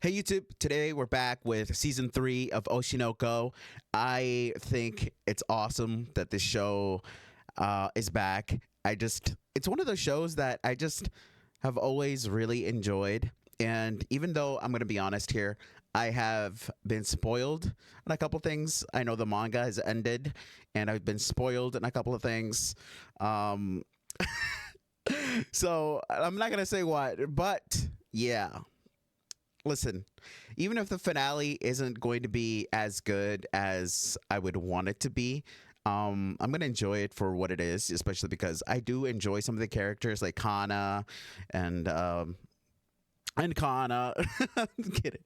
Hey YouTube, today we're back with season 3 of Oshi No Ko. I think it's awesome that this show is back. It's one of those shows that I just have always really enjoyed. And even though I'm going to be honest here, I have been spoiled on a couple things. I know the manga has ended, and I've been spoiled in a couple of things. Um, so I'm not going to say what, but yeah. Listen, even if the finale isn't going to be as good as I would want it to be, I'm gonna enjoy it for what it is, especially because I do enjoy some of the characters like Kana and Kana. I'm kidding.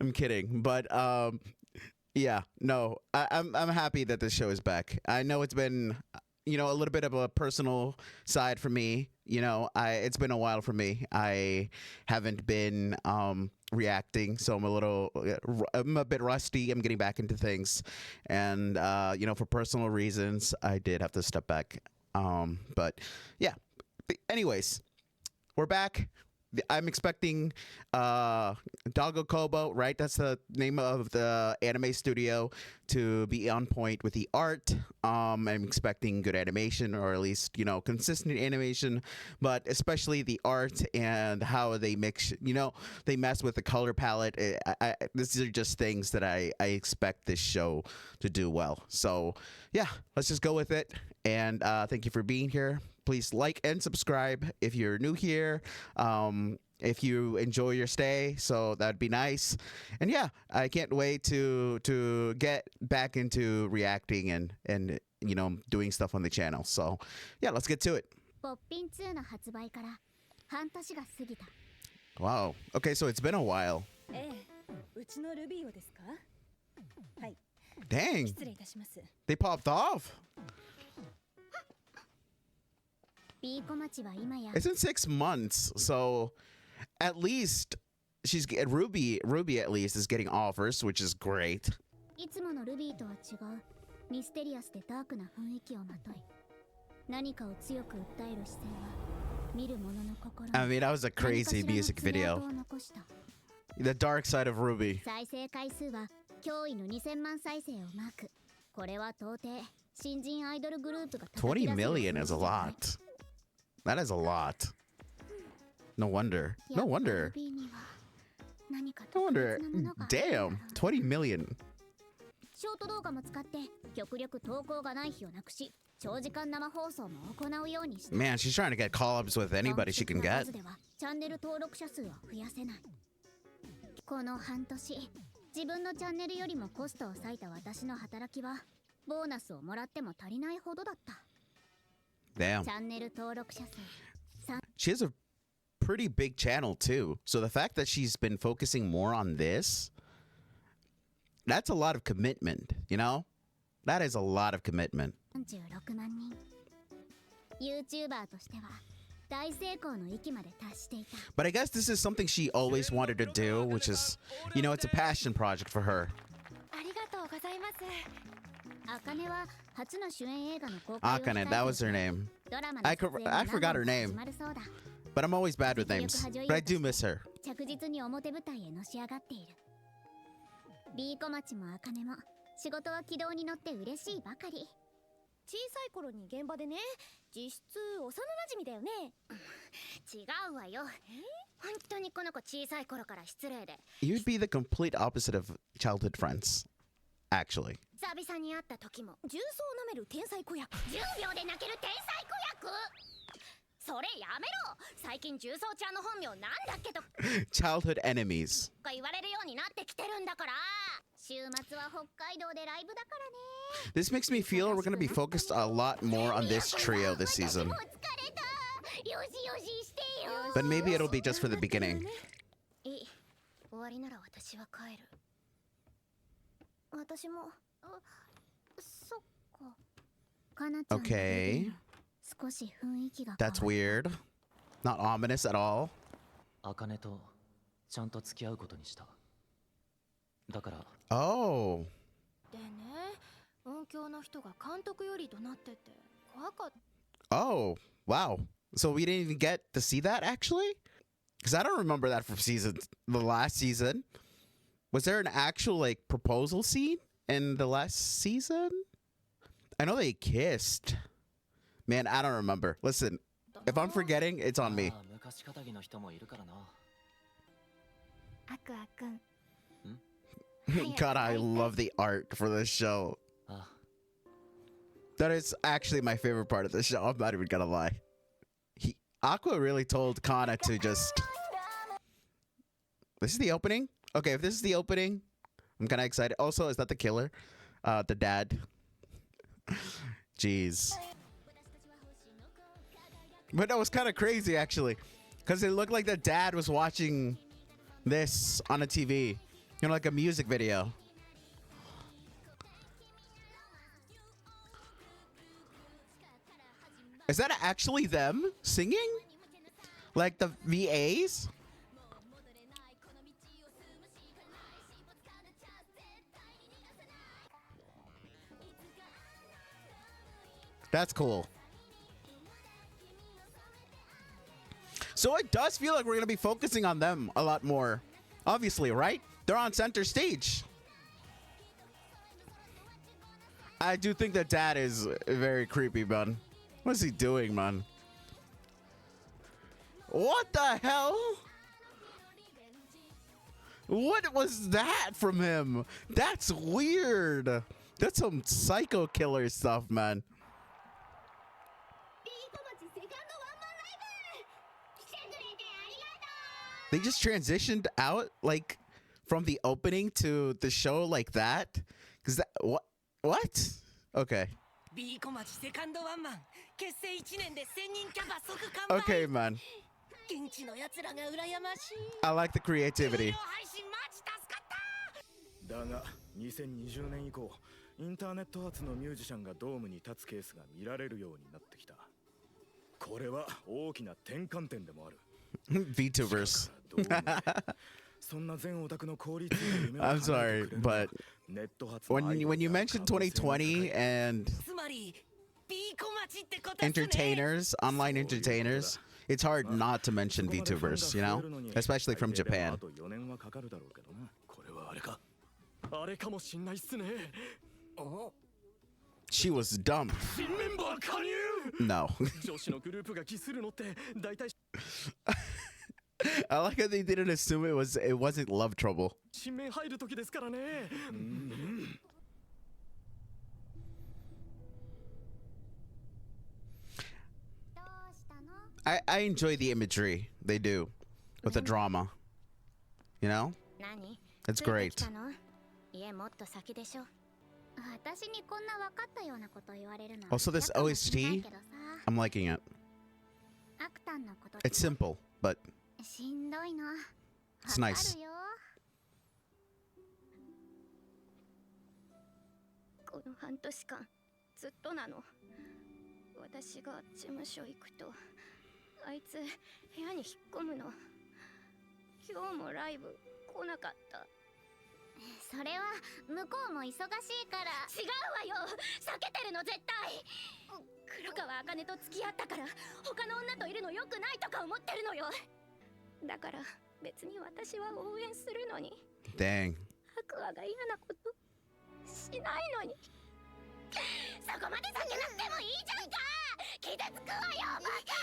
I'm kidding. But yeah, no, I'm happy that this show is back. I know it's been a little bit of a personal side for me. It's been a while for me. I haven't been reacting, so I'm a bit rusty. I'm getting back into things, and for personal reasons, I did have to step back. But yeah. Anyways, we're back. I'm expecting Doggo Kobo, right? That's the name of the anime studio, to be on point with the art. I'm expecting good animation, or at least, consistent animation, but especially the art and how they mix, they mess with the color palette. These are just things that I expect this show to do well. So yeah, let's just go with it. And thank you for being here. Please like and subscribe if you're new here. If you enjoy your stay, so that'd be nice. And yeah, I can't wait to get back into reacting and doing stuff on the channel. So yeah, let's get to it. Wow. Okay, so it's been a while. Dang. They popped off. It's in 6 months, so at least Ruby at least is getting offers, which is great. I mean, that was a crazy music video. The dark side of Ruby. 20 million is a lot. That is a lot. No wonder. No wonder. No wonder. Damn. 20 million. Man, she's trying to get collabs with anybody she can get. ボーナスをもらっても足りないほどだった。 Damn. She has a pretty big channel too. So the fact that she's been focusing more on this, that's a lot of commitment, That is a lot of commitment. But I guess this is something she always wanted to do, which is, it's a passion project for her. Akane, that was her name. I forgot her name. But I'm always bad with names. But I do miss her. You'd be the complete opposite of childhood friends, actually. 久々に会った時も重曹を舐める天才子役10秒で泣ける天才子役それやめろ最近重曹ちゃんの本名なんだっけと Childhood enemies 言われるようになってきてるんだから週末は北海道でライブだからね This makes me feel we're going to be focused a lot more on this trio this season. But maybe it'll be just for the beginning. 終わりなら私は帰る私も Okay. That's weird. Not ominous at all. 茜とちゃんと付き合うことにした。だから。Oh. でね、音響の人が監督よりとなってて怖かった。 Oh, wow. So we didn't even get to see that actually? Because I don't remember that from the last season. Was there an actual like proposal scene in the last season? I know they kissed. Man, I don't remember. Listen, if I'm forgetting, it's on me. 昔かたぎの人もいるからな。アクアくん God, I love the art for this show. あ、 That is actually my favorite part of the show. I'm not even gonna lie. Aqua really told Kana to just... This is the opening? Okay, if this is the opening, I'm kind of excited. Also, is that the killer? The dad? Jeez. But that was kind of crazy, actually. Because it looked like the dad was watching this on a TV. You know, like a music video. Is that actually them singing? Like the VAs? That's cool. So it does feel like we're going to be focusing on them a lot more. Obviously, right? They're on center stage. I do think that dad is very creepy, man. What is he doing, man? What the hell? What was that from him? That's weird. That's some psycho killer stuff, man. They just transitioned out like from the opening to the show like that? Cause that what? Okay. Okay, man. I like the creativity. だが2020年以降インターネット発のミュージシャンがドームに立つケースが見られるようになってきた。これは大きな転換点でもある。VTubers. そんな全オタクの効率の夢を I'm sorry, but ネット発の when you mentioned 2020 and entertainers, online entertainers, it's hard not to mention VTubers, you know, especially from Japan. あと4年はかかるだろうけどな。これはあれか。あれかもしんないっすね。お She was dumb. 新メンバー加入 No. 女子のグループがキスるのって大体 I like how they didn't assume it wasn't love trouble. 新面入る時ですからね。I enjoy the imagery they do with the drama. You know? 何 It's great. ついてきたの家もっと先でしょ私にこんな分かったようなこと言われるの Also, this 嫌かもしれない OST, けどさ I'm liking it. アクタンのこと It's simple, but しんどいの It's nice. わかるよこの半年間ずっとなの私が事務所行くとあいつ部屋に引っ込むの今日もライブ来なかったそれは向こうも忙しいから違うわよ避けてるの絶対黒川茜と付き合ったから他の女といるの良くないとか思ってるのよだから別に私は応援するのに dang. アクアが嫌なことしないのにそこまで避けなくてもいいじゃんか傷つくわよバカ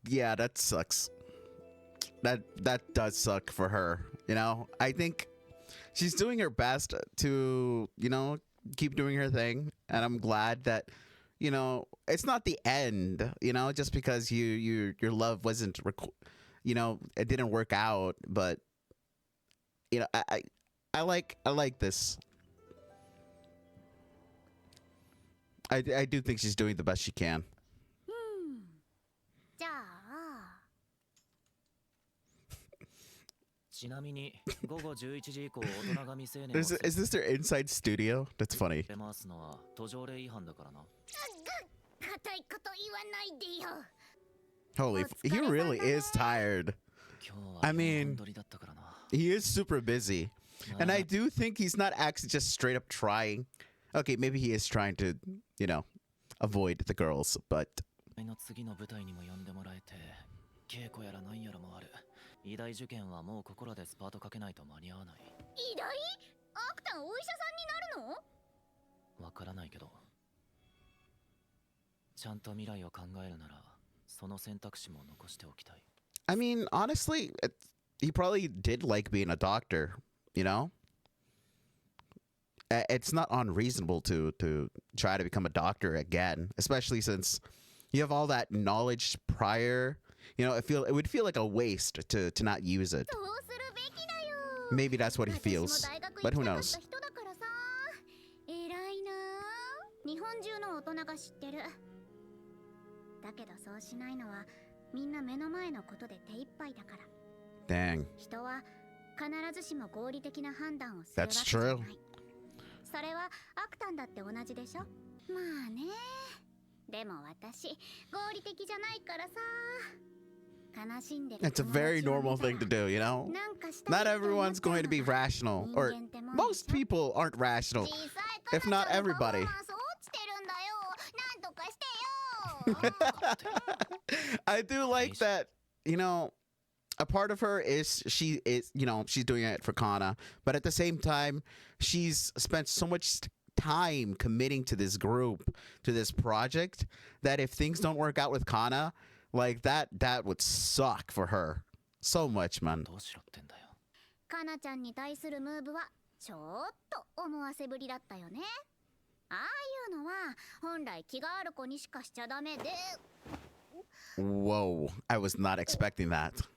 Yeah, that sucks. That does suck for her. You know, I think she's doing her best to, you know, keep doing her thing, and I'm glad that, you know, it's not the end. You know, just because your love wasn't, you know, it didn't work out, but you know, I like this. I do think she's doing the best she can. じゃあちなみに午後11時以降大人が未成年を Is this their inside studio? That's funny. 出回すのは途上例違反だからな。固いこと言わないでよ Holy, he really is tired. 今日は I mean- 本撮りだったからな。 He is super busy. And I do think he's not actually just straight up trying. Okay, maybe he is trying to, you know, avoid the girls, but の次の舞台にも呼んでもらえて、稽古やらなんやらもある。医大受験はもうここらでスパートかけないと間に合わない。医大？アクタンお医者さんになるの？わからないけど、ちゃんと未来を考えるなら、その選択肢も残しておきたい。I mean, honestly, he probably did like being a doctor, you know? It's not unreasonable to try to become a doctor again, especially since you have all that knowledge prior. You know, it would feel like a waste to not use it. そうするべきだよ。 Maybe that's what he feels, but who knows? 人だからさ。偉いな。日本中の大人が知ってる。だけどそうしないのはみんな目の前のことで手一杯だから。Dang. 人は必ずしも合理的な判断をするわけ That's じゃない。 true. それはアクタンだって同じでしょ。まあね。でも私合理的じゃないからさ。悲しんでる。 It's a very normal thing to do, you know? なんかしたい Not って思っ everyone's ちゃう going to be のが rational, 人 or 間ってもんでしょ。 most people aren't rational, 小さい if カナ not ちゃんのパフォ everybody. ーマンス落ちてるんだよ。なんとかしてよ。 I do like that, you know, a part of her is she is, you know, she's doing it for Kana, but at the same time, she's spent so much time committing to this group, to this project, that if things don't work out with Kana, like that would suck for her so much, man. どうしろってんだよ。カナちゃんに対するムーブはちょっと思わせぶりだったよね。ああいうのは本来気がある子にしかしちゃダメで。 Whoa, I was not expecting that.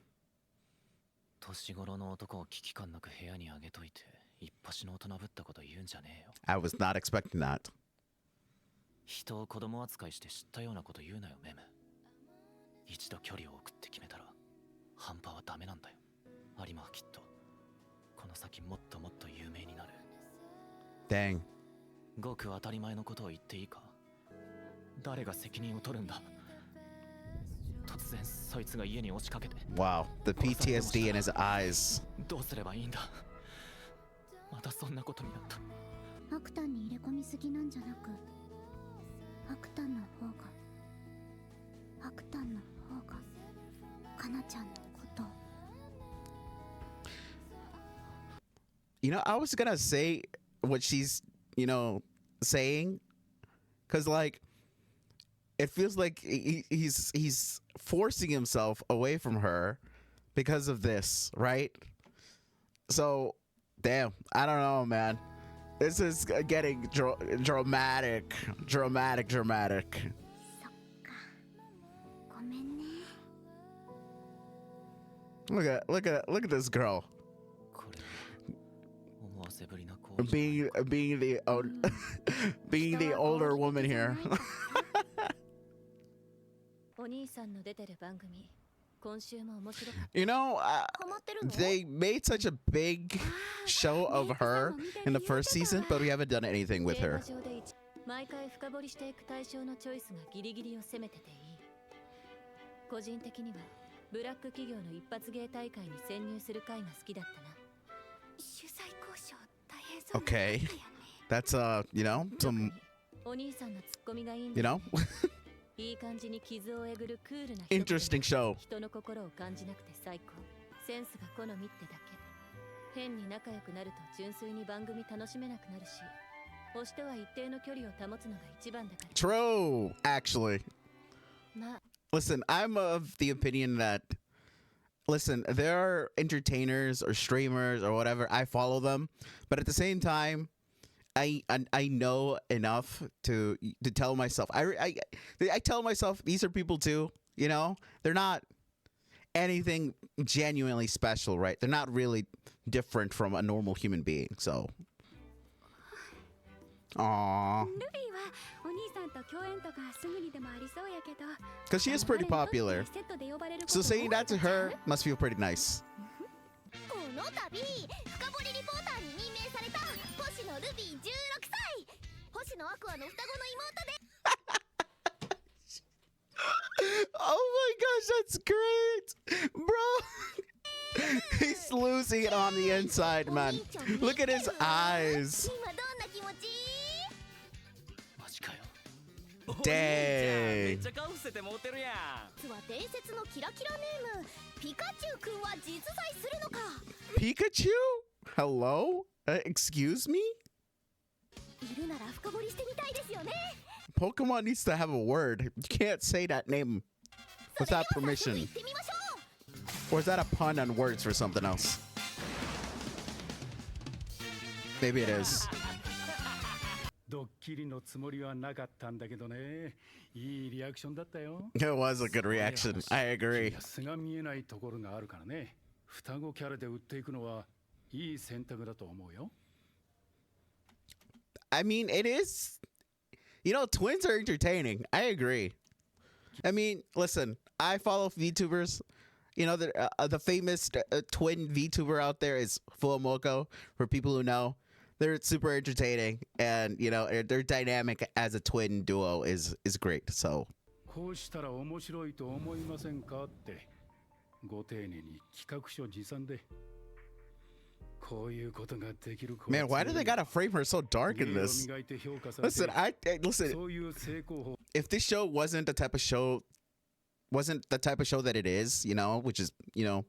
年頃の男を危機感なく部屋にあげといて、一発の大人ぶったこと言うんじゃねえよ。I was not expecting that. 人を子供扱いして知ったようなこと言うなよ、メム。一度距離を置くって決めたら、半端はダメなんだよ。有馬はきっと、この先もっともっと有名になる。Dang. ごく当たり前のことを言っていいか？誰が責任を取るんだ？突然そいつが家に押しかけて。 Wow, the PTSD in his eyes. どうすればいいんだ？またそんなことになった。アクタンに入れ込みすぎなんじゃなく、アクタンの方がカナちゃんのことを。 You know, I was gonna say what she's, you know, saying, because like it feels like he's forcing himself away from her because of this, right? So, damn, I don't know, man. This is getting dramatic. そっか、ごめんね。 Look at this girl これは思わせぶりな行為。 being the being the older woman here. お兄さんの出てる番組、今週も面白かっ You know, た。ハマってるの？ they made such a big show of her in the first season, but we haven't done anything with her. 毎回深掘りしていく対象のチョイスがギリギリを攻めてていい。個人的にはブラック企業の一発芸大会に潜入する会が好きだったな。主催交渉大変そうなことだよね。 Okay, that's you know, some お兄さんのツッコミがいいん you だ。 know, いい感じに傷をえぐるクールな人。 interesting show. 人の心を感じなくて最高。センスが好みってだけ。変に仲良くなると純粋に番組楽しめなくなるし、推しとは一定の距離を保つのが一番だから。 True, actually. まあ、 Listen, I'm of the opinion that, listen, there are entertainers or streamers or whatever. I follow them, but at the same time, I know enough to tell myself. I tell myself these are people too. You know, they're not anything genuinely special, right? They're not really different from a normal human being. So, aww. ルビーはお兄さんと共演とかすぐにでもありそうやけど。 Because she is pretty popular. セットで呼ばれること So saying that to her must feel pretty nice. この度深掘りリポーターに任命された星野ルビー16歳。星野アクアの双子の妹で。 Oh my gosh, that's great, bro. He's losing it on the inside, man. Look at his eyes. 今どんな気持ち？マジかよ。Dang. ちゃ顔伏せてモテるやん。実は伝説のキラキラネームピカチュウくんは実在するのか。 Pikachu? Hello? Excuse me? いるなら深掘りしてみたいですよね。 Pokemon needs to have a word. You can't say that name それでは without 早速 permission. 行ってみましょう。 Or is that a pun on words for something else? Maybe it is. ドッキリのつもりはなかったんだけどね。いいリアクションだったよ。 It was a good reaction. I agree. 素が見えないところがあるからね。双子キャラで売っていくのはいい選択だと思うよ。 I mean, it is. You know, twins are entertaining. I agree. I mean, listen, I follow VTubers. You know, the famous twin VTuber out there is Fuamoko, for people who know. They're super entertaining, and, you know, their dynamic as a twin duo is great, so. こうしたら面白いと思いませんかって。ご丁寧に企画書持参で。こういうことができる子。 Man, why do they gotta frame her so dark in this? Listen, listen. そういう成功法。 If this show wasn't the type of show that it is, you know, which is, you know,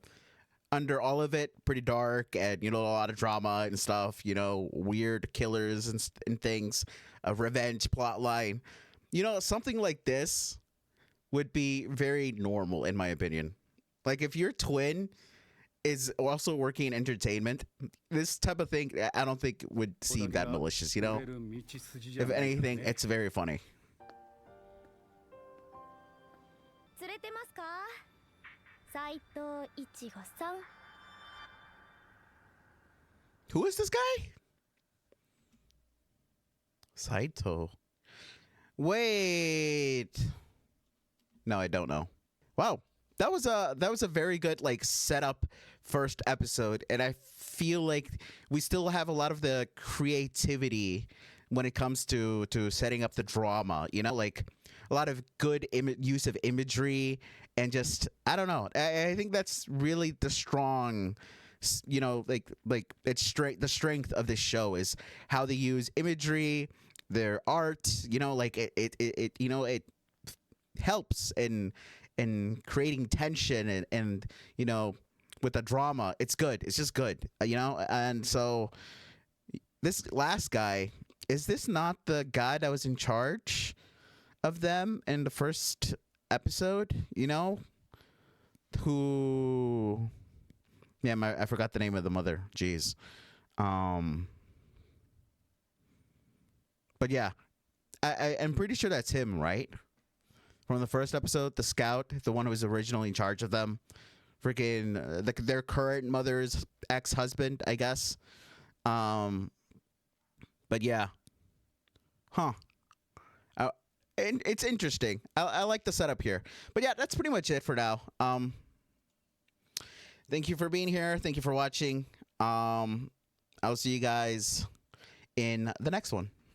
under all of it, pretty dark and, you know, a lot of drama and stuff, you know, weird killers and things, a revenge plot line, you know, something like this would be very normal in my opinion. Like if your twin is also working in entertainment, this type of thing I don't think would seem that malicious, you know. If anything, it's very funny. 釣れてますか、斉藤いちごさん。 Who is this guy? Saito. Wait. No, I don't know. Wow. That was a very good like setup first episode, and I feel like we still have a lot of the creativity when it comes to setting up the drama, you know, like a lot of good use of imagery, and just I don't know. I think that's really the strong, you know, like it's the strength of this show is how they use imagery, their art, you know, like it you know, it helps in creating tension and you know, with the drama. It's good. It's just good, you know. And so this last guy, is this not the guy that was in charge of them in the first episode, you know, who, yeah, I forgot the name of the mother, jeez. But yeah, I'm pretty sure that's him, right? From the first episode, the scout, the one who was originally in charge of them, freaking their current mother's ex-husband, I guess. But yeah, huh? And it's interesting. I like the setup here. But yeah, that's pretty much it for now. Thank you for being here. Thank you for watching. I'll see you guys in the next one.